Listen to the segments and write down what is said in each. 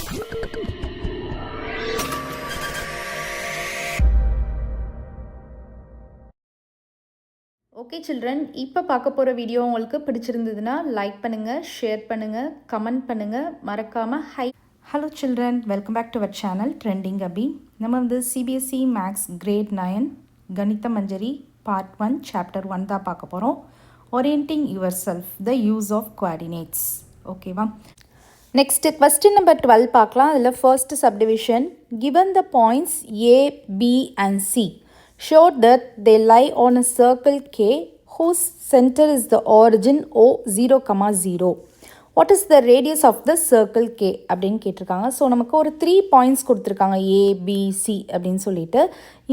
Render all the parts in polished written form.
Okay children, இப்போ பார்க்க போகிற வீடியோ உங்களுக்கு பிடிச்சிருந்ததுன்னா லைக் பண்ணுங்கள், ஷேர் பண்ணுங்கள், கமெண்ட் பண்ணுங்கள், மறக்காமல் hello children, welcome back to our channel trending Abhi. நம்ம வந்து சிபிஎஸ்சி மேக்ஸ் கிரேட் 9 கணித மஞ்சரி பார்ட் 1 சாப்டர் 1 தான் பார்க்க போகிறோம். Orienting yourself the use of coordinates. ஓகேவா? நெக்ஸ்ட்டு கொஸ்டின் நம்பர் 12 பார்க்கலாம். அதில் first subdivision, given the points A, B and C showed that they lie on a circle K whose center is the origin O 0, 0. What is the radius of the circle K அப்படின்னு கேட்டிருக்காங்க. So நமக்கு ஒரு 3 points கொடுத்துருக்காங்க, A, B, C அப்படின்னு சொல்லிட்டு.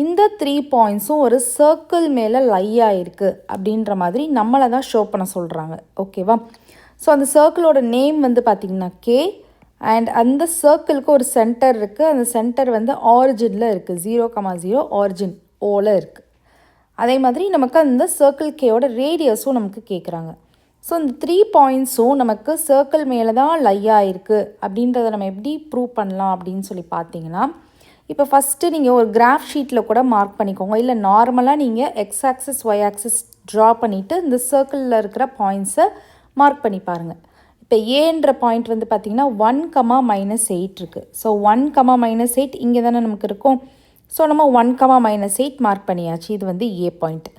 இந்த 3 பாயிண்ட்ஸும் ஒரு circle மேலே லை ஆகிருக்கு அப்படின்ற மாதிரி நம்மளை தான் ஷோ பண்ண சொல்கிறாங்க. ஓகேவா? ஸோ அந்த சர்க்கிளோட நேம் வந்து பார்த்திங்கன்னா K, அண்ட் அந்த சர்க்கிளுக்கு ஒரு சென்டர் இருக்குது. அந்த சென்டர் வந்து ஆரிஜினில் இருக்குது, 0, 0 ஆரிஜின் ஓவில் இருக்குது. அதே மாதிரி நமக்கு அந்த சர்க்கிள் கேயோட ரேடியஸும் நமக்கு கேட்குறாங்க. ஸோ இந்த 3 பாயிண்ட்ஸும் நமக்கு சர்க்கிள் மேலே தான் லையாக இருக்குது அப்படின்றத நம்ம எப்படி ப்ரூவ் பண்ணலாம் அப்படின்னு சொல்லி பார்த்தீங்கன்னா, இப்போ ஃபஸ்ட்டு நீங்கள் ஒரு கிராஃப் ஷீட்டில் கூட மார்க் பண்ணிக்கோங்க, இல்லை நார்மலாக நீங்கள் X axis Y axis draw பண்ணிவிட்டு இந்த சர்க்கிளில் இருக்கிற பாயிண்ட்ஸை மார்க் பண்ணி பாருங்கள். இப்போ ஏன்ற பாயிண்ட் வந்து பார்த்திங்கன்னா 1, -8 இருக்குது. ஸோ 1, -8 இங்கே தானே நமக்கு இருக்கும். ஸோ நம்ம 1, -8 மார்க் பண்ணியாச்சு. இது வந்து ஏ பாயிண்ட்.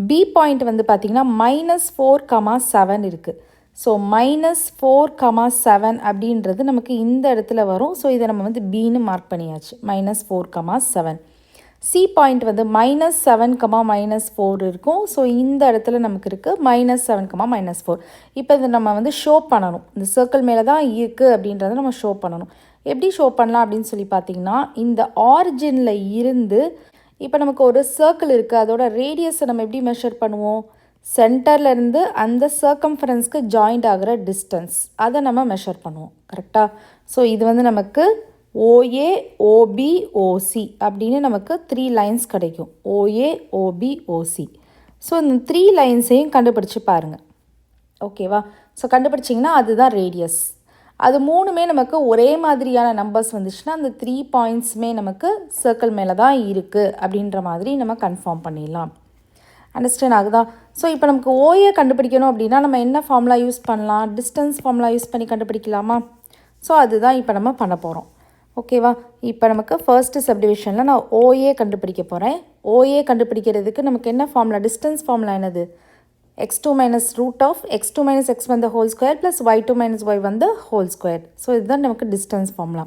பி பாயிண்ட் வந்து பார்த்திங்கன்னா -4, 7 இருக்குது. ஸோ -4, 7 அப்படின்றது நமக்கு இந்த இடத்துல வரும். ஸோ இதை நம்ம வந்து பின்னு மார்க் பண்ணியாச்சு, -4, 7. சி பாயிண்ட் வந்து -7, -4 இருக்கும். ஸோ இந்த இடத்துல நமக்கு இருக்குது -7, -4. இப்போ இதை நம்ம வந்து ஷோ பண்ணணும், இந்த சர்க்கிள் மேலே தான் இருக்குது அப்படின்றத நம்ம ஷோ பண்ணணும். எப்படி ஷோ பண்ணலாம் அப்படின்னு சொல்லி பார்த்தீங்கன்னா, இந்த ஆரிஜினில் இருந்து இப்போ நமக்கு ஒரு சர்க்கிள் இருக்குது, அதோட ரேடியஸை நம்ம எப்படி மெஷர் பண்ணுவோம்? சென்டர்லேருந்து அந்த சர்க்கம்ஃபரன்ஸ்க்கு ஜாயிண்ட் ஆகிற டிஸ்டன்ஸ், அதை நம்ம மெஷர் பண்ணுவோம். கரெக்டாக? ஸோ இது வந்து நமக்கு OA, OB, OC அப்படின்னு நமக்கு 3 லைன்ஸ் கிடைக்கும். OA, OB, OC. ஸோ இந்த 3 லைன்ஸையும் கண்டுபிடிச்சி பாருங்கள். ஓகேவா? ஸோ கண்டுபிடிச்சிங்கன்னா அதுதான் ரேடியஸ். அது மூணுமே நமக்கு ஒரே மாதிரியான நம்பர்ஸ் வந்துச்சுன்னா அந்த 3 பாயிண்ட்ஸுமே நமக்கு சர்க்கிள் மேலே தான் இருக்குது அப்படின்ற மாதிரி நம்ம கன்ஃபார்ம் பண்ணிடலாம். அண்டர்ஸ்டாண்ட் ஆகுதா? ஸோ இப்போ நமக்கு ஓஏ கண்டுபிடிக்கணும் அப்படின்னா நம்ம என்ன ஃபார்முலா யூஸ் பண்ணலாம்? டிஸ்டன்ஸ் ஃபார்முலா யூஸ் பண்ணி கண்டுபிடிக்கலாமா? ஸோ அதுதான் இப்போ நம்ம பண்ண போகிறோம். ஓகேவா? இப்போ நமக்கு ஃபர்ஸ்ட்டு சப்டிவிஷனில் நான் ஓஏ கண்டுபிடிக்க போகிறேன். ஓஏ கண்டுபிடிக்கிறதுக்கு நமக்கு என்ன ஃபார்முலா? டிஸ்டன்ஸ் ஃபார்முலா என்னது? x2 minus root of x2 minus x1 the whole square plus y2 minus y1 the whole square. So இதுதான் நமக்கு டிஸ்டன்ஸ் ஃபார்முலா.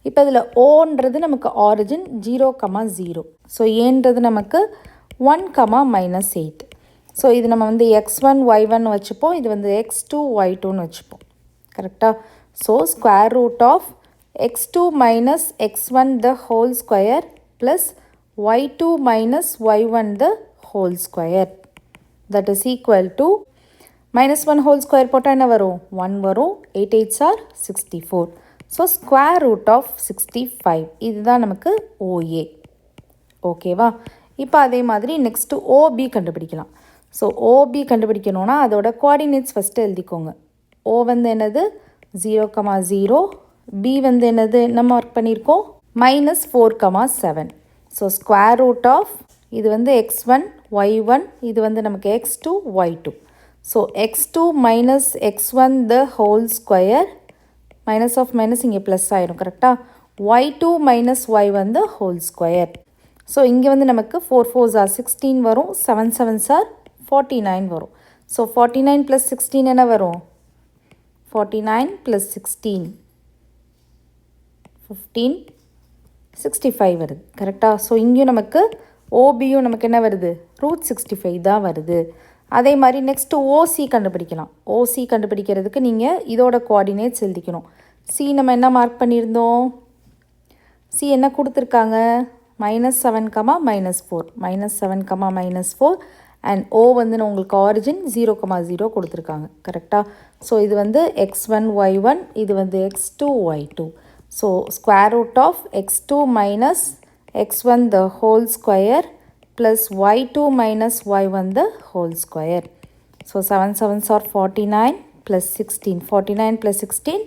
இப்போ இதில் ஓன்றது நமக்கு ஆரிஜின் 0, 0. ஸோ ஏன்றது நமக்கு 1, -8. ஸோ இது நம்ம வந்து x1 y1 வச்சுப்போம், இது வந்து x2 y2ன்னு வச்சுப்போம். கரெக்டாக? So square root of x2 minus x1 the whole square plus y2 minus y1 the whole square. That is equal to -1 whole square போட்டால் என்ன வரும்? 1 வரும். 8 8s are 64. So square root of 65 இதுதான் நமக்கு OA. ஓகேவா? இப்போ அதே மாதிரி நெக்ஸ்ட்டு OB கண்டுபிடிக்கலாம். ஸோ OB கண்டுபிடிக்கணுன்னா அதோட கோஆர்டினேட்ஸ் ஃபஸ்ட்டு எழுதிக்கோங்க. O வந்து என்னது? 0, 0. B வந்து என்னது? நம்ம ஒர்க் பண்ணியிருக்கோம் -4, 7. ஸோ ஸ்கொயர் ரூட் ஆஃப் இது வந்து x1 y1, இது வந்து நமக்கு x2 y2. So x2 minus x1 the whole square, minus of minus இங்கே ப்ளஸ் ஆகிடும். கரெக்டாக? y2 minus y1 the whole square. So இங்கே வந்து நமக்கு 4 4s are 16 வரும், 7 7s are 49 வரும். ஸோ 49 + 16 என்ன வரும்? 49 + 16 15 65 வருது. கரெக்டாக? ஸோ இங்கேயும் நமக்கு ஓபியும் நமக்கு என்ன வருது? √65 தான் வருது. அதே மாதிரி நெக்ஸ்ட்டு ஓசி கண்டுபிடிக்கலாம். ஓசி கண்டுபிடிக்கிறதுக்கு நீங்கள் இதோட கோஆர்டினேட்ஸ் எழுதிக்கணும். சி நம்ம என்ன மார்க் பண்ணியிருந்தோம்? சி என்ன கொடுத்துருக்காங்க? -7, -4. -7, -4. அண்ட் ஓ வந்து உங்களுக்கு ஆரிஜின் 0, 0 கொடுத்துருக்காங்க. கரெக்டாக? ஸோ இது வந்து x1 y1, இது வந்து x2 y2. So square root of x2 minus x1 the whole square plus y2 minus y1 the whole square. So 7 7s are 49 plus 16. 49 plus 16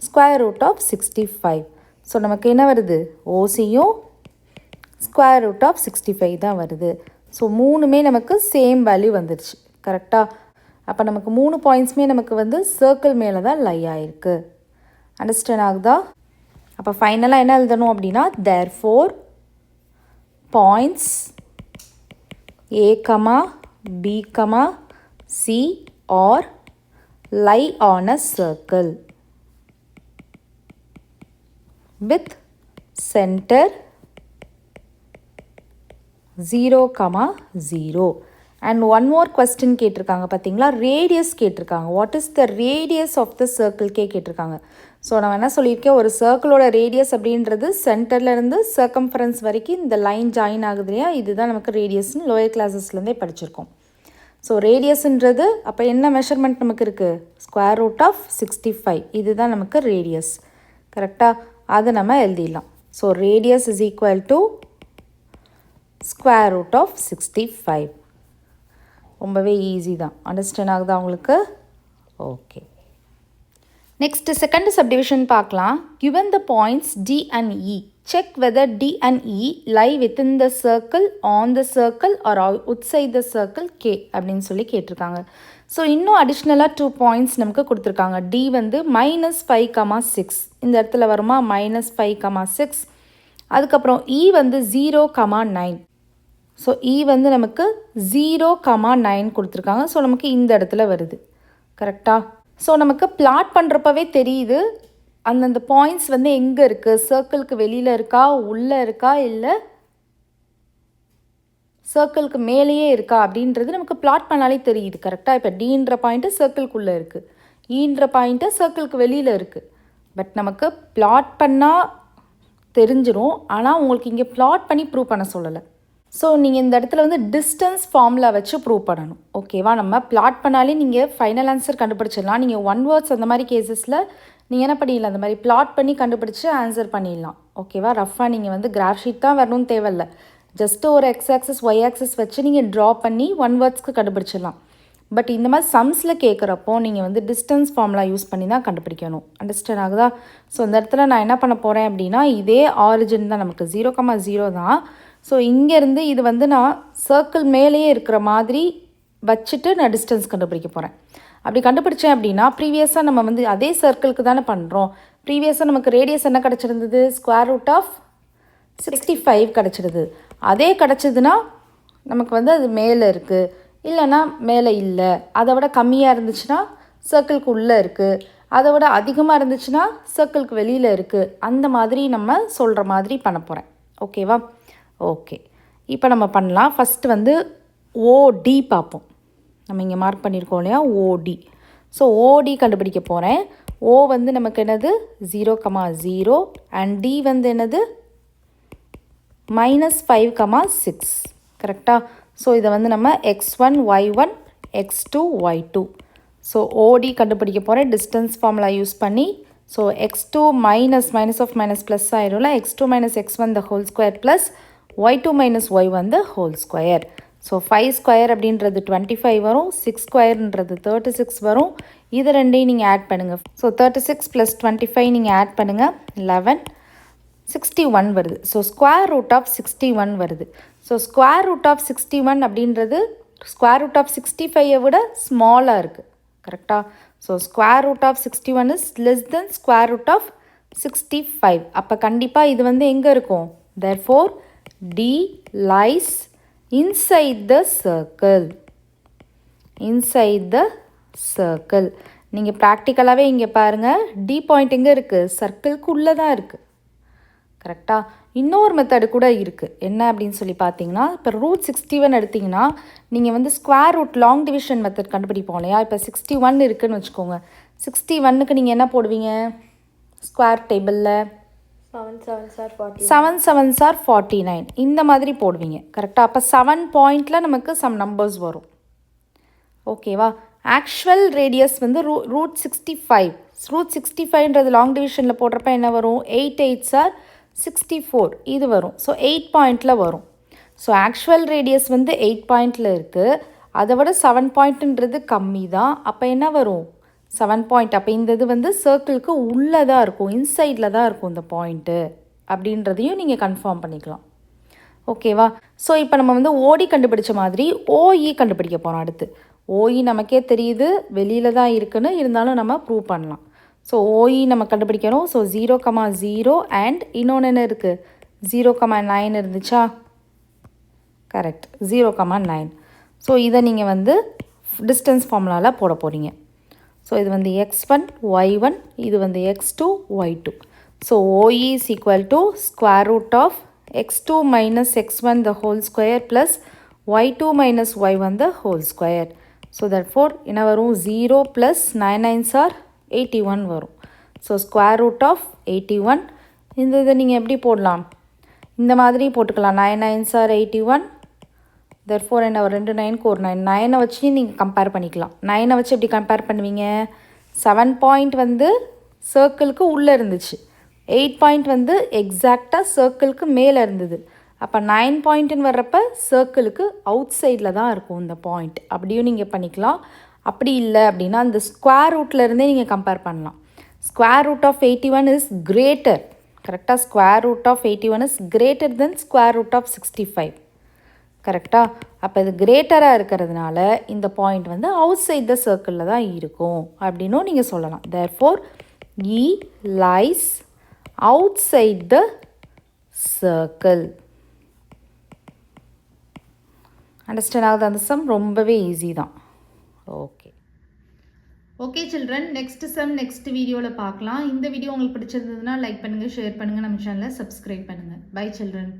square root of 65. So நமக்கு என்ன வருது, ஓசியும் square root of 65 தான் வருது. So மூணுமே நமக்கு same value வந்துடுச்சு. கரெக்டாக? அப்போ நமக்கு 3 பாயிண்ட்ஸுமே நமக்கு வந்து சர்க்கிள் மேலே தான் லை ஆகிருக்கு. அண்டர்ஸ்டாண்ட் ஆகுதா? அப்போ ஃபைனலாக என்ன எழுதணும் அப்படின்னா, therefore points A, B, C are lie on a circle with center 0, 0. And one more question கேட்டிருக்காங்க பார்த்தீங்களா, ரேடியஸ் கேட்டிருக்காங்க. What is the radius of the சர்க்கிள்கே கேட்டிருக்காங்க. ஸோ நான் என்ன சொல்லியிருக்கேன், ஒரு சர்க்கிளோட ரேடியஸ் அப்படின்றது சென்டர்லேருந்து சர்க்கம்ஃபரன்ஸ் வரைக்கும் இந்த லைன் ஜாயின் ஆகுது இல்லையா, இதுதான் நமக்கு ரேடியஸ்ன்னு லோயர் கிளாஸஸ்லேருந்தே படிச்சிருக்கோம். ஸோ ரேடியஸ்ன்றது அப்போ என்ன மெஷர்மெண்ட் நமக்கு இருக்குது, ஸ்கொயர் ரூட் ஆஃப் 65, இதுதான் நமக்கு ரேடியஸ். கரெக்டாக? அதை நம்ம எழுதிடலாம். So radius is equal to square root of 65. ரொம்பவே ஈஸி தான். அண்டர்ஸ்டாண்ட் ஆகுதா உங்களுக்கு? ஓகே. நெக்ஸ்ட் செகண்ட் சப்டிவிஷன் பார்க்கலாம். given the points D and E, check whether D and E lie within the circle, on the circle or outside the circle K அப்படின்னு சொல்லி கேட்டிருக்காங்க. So இன்னும் அடிஷ்னலாக 2 பாயிண்ட்ஸ் நமக்கு கொடுத்துருக்காங்க. D வந்து -5, 6 இந்த இடத்துல வருமா, -5, 6. அதுக்கப்புறம் E வந்து 0, 9. ஸோ E வந்து நமக்கு 0, 9 கொடுத்துருக்காங்க. ஸோ நமக்கு இந்த இடத்துல வருது. கரெக்டாக? ஸோ நமக்கு பிளாட் பண்ணுறப்பவே தெரியுது அந்தந்த பாயிண்ட்ஸ் வந்து எங்கே இருக்குது, சர்க்கிளுக்கு வெளியில் இருக்கா, உள்ளே இருக்கா, இல்லை சர்க்கிளுக்கு மேலேயே இருக்கா அப்படின்றது நமக்கு பிளாட் பண்ணாலே தெரியுது. கரெக்டாக? இப்போ டீன்ற பாயிண்ட்டு சர்க்கிள்குள்ளே இருக்குது, ஈன்ற பாயிண்ட்டு சர்க்கிளுக்கு வெளியில் இருக்குது. பட் நமக்கு பிளாட் பண்ணால் தெரிஞ்சிடும். ஆனால் உங்களுக்கு இங்கே பிளாட் பண்ணி ப்ரூவ் பண்ண சொல்லலை. ஸோ நீங்கள் இந்த இடத்துல வந்து டிஸ்டன்ஸ் ஃபார்முலா வச்சு ப்ரூவ் பண்ணணும். ஓகேவா? நம்ம பிளாட் பண்ணாலே நீங்கள் ஃபைனல் ஆன்சர் கண்டுபிடிச்சிடலாம். நீங்கள் 1 வேர்ட்ஸ் அந்த மாதிரி கேசஸில் நீங்கள் என்ன பண்ணிடலாம், அந்த மாதிரி பிளாட் பண்ணி கண்டுபிடிச்சி ஆன்சர் பண்ணிடலாம். ஓகேவா? ரஃபாக நீங்கள் வந்து கிராஃப் ஷீட் தான் வரணும்னு தேவையில்லை. ஜஸ்ட்டு ஒரு எக்ஸ் ஆக்சஸ் ஒய் ஆக்சஸ் வச்சு நீங்கள் ட்ரா பண்ணி 1 வேர்ட்ஸ்க்கு கண்டுபிடிச்சிடலாம். பட் இந்த மாதிரி சம்ஸில் கேட்குறப்போ நீங்கள் வந்து டிஸ்டன்ஸ் ஃபார்முலா யூஸ் பண்ணி தான் கண்டுபிடிக்கணும். அண்டர்ஸ்டாண்ட் ஆகுதா? ஸோ இந்த இடத்துல நான் என்ன பண்ண போகிறேன் அப்படின்னா, இதே ஆரிஜின் தான் நமக்கு 0, 0 தான். ஸோ இங்கேருந்து இது வந்து நான் சர்க்கிள் மேலேயே இருக்கிற மாதிரி வச்சுட்டு நான் டிஸ்டன்ஸ் கண்டுபிடிக்க போகிறேன். அப்படி கண்டுபிடிச்சேன் அப்படின்னா, ப்ரீவியஸாக நம்ம வந்து அதே சர்க்கிளுக்கு தானே பண்ணுறோம். ப்ரீவியஸாக நமக்கு ரேடியஸ் என்ன கிடச்சிருந்தது, ஸ்கொயர் ரூட் ஆஃப் 65 கிடச்சிடுது. அதே கிடச்சிதுன்னா நமக்கு வந்து அது மேலே இருக்குது, இல்லைன்னா மேலே இல்லை. அதை விட கம்மியாக இருந்துச்சுன்னா சர்க்கிளுக்கு உள்ளே இருக்குது, அதை விட அதிகமாக இருந்துச்சுன்னா சர்க்கிளுக்கு வெளியில் இருக்குது. அந்த மாதிரி நம்ம சொல்கிற மாதிரி பண்ண போகிறேன். ஓகேவா? ஓகே. இப்போ நம்ம பண்ணலாம். ஃபஸ்ட்டு வந்து ஓடி பார்ப்போம். நம்ம இங்கே மார்க் பண்ணியிருக்கோம் இல்லையா, ஓடி. ஸோ ஓடி கண்டுபிடிக்க போகிறேன். ஓ வந்து நமக்கு என்னது 0, 0 அண்ட் டி வந்து என்னது -5, 6. கரெக்டாக? ஸோ இதை வந்து நம்ம x1, y1, x2, y2. So ஓடி கண்டுபிடிக்க போகிறேன் டிஸ்டன்ஸ் ஃபார்முலா யூஸ் பண்ணி. So x2 minus of minus plus ஆயிரும்ல, x2 - x1 the whole square plus y2 - y1 the whole square. So 5 square அப்படின்றது 25 வரும், 6 ஸ்கொயர்ன்றது 36 வரும். இது ரெண்டையும் நீங்கள் ஆட் பண்ணுங்கள். ஸோ 36 + 25 நீங்கள் ஆட் பண்ணுங்கள், 11, 61 வருது. ஸோ ஸ்கொயர் ரூட் ஆஃப் 61 வருது. ஸோ ஸ்கொயர் ரூட் ஆஃப் 61 அப்படின்றது ஸ்கொயர் ரூட் ஆஃப் 65 விட ஸ்மாலாக இருக்குது. கரெக்டாக? So square root of 61 is less than square root of 65. அப்போ கண்டிப்பாக இது வந்து எங்கே இருக்கும், therefore D lies inside the circle. inside the circle. நீங்கள் ப்ராக்டிக்கலாகவே இங்கே பாருங்கள், D பாயிண்ட் எங்கே இருக்குது, சர்க்கிள்க்கு உள்ளே தான் இருக்குது. கரெக்டாக? இன்னொரு மெத்தடு கூட இருக்குது. என்ன அப்படின்னு சொல்லி பார்த்தீங்கன்னா, இப்போ √61 எடுத்திங்கன்னா நீங்கள் வந்து square root long division method கண்டுபிடிப்போம் இல்லையா. இப்போ 61 இருக்குதுன்னு வச்சுக்கோங்க. 61க்கு நீங்கள் என்ன போடுவீங்க, ஸ்கொயர் டேபிளில் 7 7s are 49. 7 7s are 49 இந்த மாதிரி போடுவீங்க. கரெக்டாக? அப்போ 7 பாயிண்டில் நமக்கு சம் நம்பர்ஸ் வரும். ஓகேவா? ஆக்சுவல் ரேடியஸ் வந்து √65. √65ன்றது லாங் டிவிஷனில் போடுறப்ப என்ன வரும், 8 8s are 64 இது வரும். ஸோ 8 பாயிண்டில் வரும். ஸோ ஆக்சுவல் ரேடியஸ் வந்து 8 பாயிண்டில் இருக்குது, அதை விட 7 பாயிண்ட்டுன்றது கம்மி தான். அப்போ என்ன வரும், 7 பாயிண்ட். அப்போ இந்த இது வந்து சர்க்கிளுக்கு உள்ளே தான் இருக்கும், இன்சைடில் தான் இருக்கும் இந்த பாயிண்ட்டு அப்படின்றதையும் நீங்கள் கன்ஃபார்ம் பண்ணிக்கலாம். ஓகேவா? ஸோ இப்போ நம்ம வந்து ஓடி கண்டுபிடிச்ச மாதிரி ஓஇ கண்டுபிடிக்க போகிறோம் அடுத்து. ஓஇ நமக்கே தெரியுது வெளியில் தான் இருக்குன்னு, இருந்தாலும் நம்ம ப்ரூவ் பண்ணலாம். ஸோ ஓஇ நம்ம கண்டுபிடிக்கணும். ஸோ 0,0 அண்ட் இன்னொன்று என்ன இருக்குது, 0,9 இருந்துச்சா? கரெக்ட், 0,9. ஸோ இதை நீங்கள் வந்து டிஸ்டன்ஸ் ஃபார்முலாவில் போட போகிறீங்க. ஸோ இது வந்து x1 y1, இது வந்து x2 y2. So OE is equal to square root of x2 minus x1 the whole square plus y2 minus y1 the whole square. So therefore என்ன வரும், 0 plus 9 9s are 81 வரும். So square root of 81. இந்த இதை நீங்கள் எப்படி போடலாம், இந்த மாதிரி போட்டுக்கலாம். 9 9s are 81. therefore என்ன ஒரு 2 9க்கு ஒரு 9, 9 வச்சு நீங்கள் கம்பேர் பண்ணிக்கலாம். 9 வச்சு எப்படி கம்பேர் பண்ணுவீங்க, 7 பாயிண்ட் வந்து சர்க்கிளுக்கு உள்ளே இருந்துச்சு, 8 பாயிண்ட் வந்து எக்ஸாக்டாக சர்க்கிளுக்கு மேலே இருந்தது. அப்போ 9 பாயிண்ட்டுன்னு வர்றப்ப சர்க்கிளுக்கு அவுட் சைடில் தான் இருக்கும் இந்த பாயிண்ட். அப்படியும் நீங்கள் பண்ணிக்கலாம். அப்படி இல்லை அப்படின்னா அந்த ஸ்கொயர் ரூட்லேருந்தே நீங்கள் கம்பேர் பண்ணலாம். Square root of 81 is greater. கரெக்டாக, square root of 81 is greater then square root of 65. கரெக்டாக? அப்போ இது கிரேட்டராக இருக்கிறதுனால இந்த பாயிண்ட் வந்து அவுட் சைட் த சர்க்கிளில் தான் இருக்கும் அப்படின்னும் நீங்கள் சொல்லலாம். therefore E lies outside the circle. Understand ஆகுது அந்த சம்? ரொம்பவே ஈஸி தான். Okay children, next sum next வீடியோவில் பார்க்கலாம். இந்த வீடியோ உங்களுக்கு பிடிச்சிருந்ததுன்னா லைக் பண்ணுங்கள், ஷேர் பண்ணுங்கள், நம்ம சேனலை சப்ஸ்கிரைப் பண்ணுங்கள். Bye children.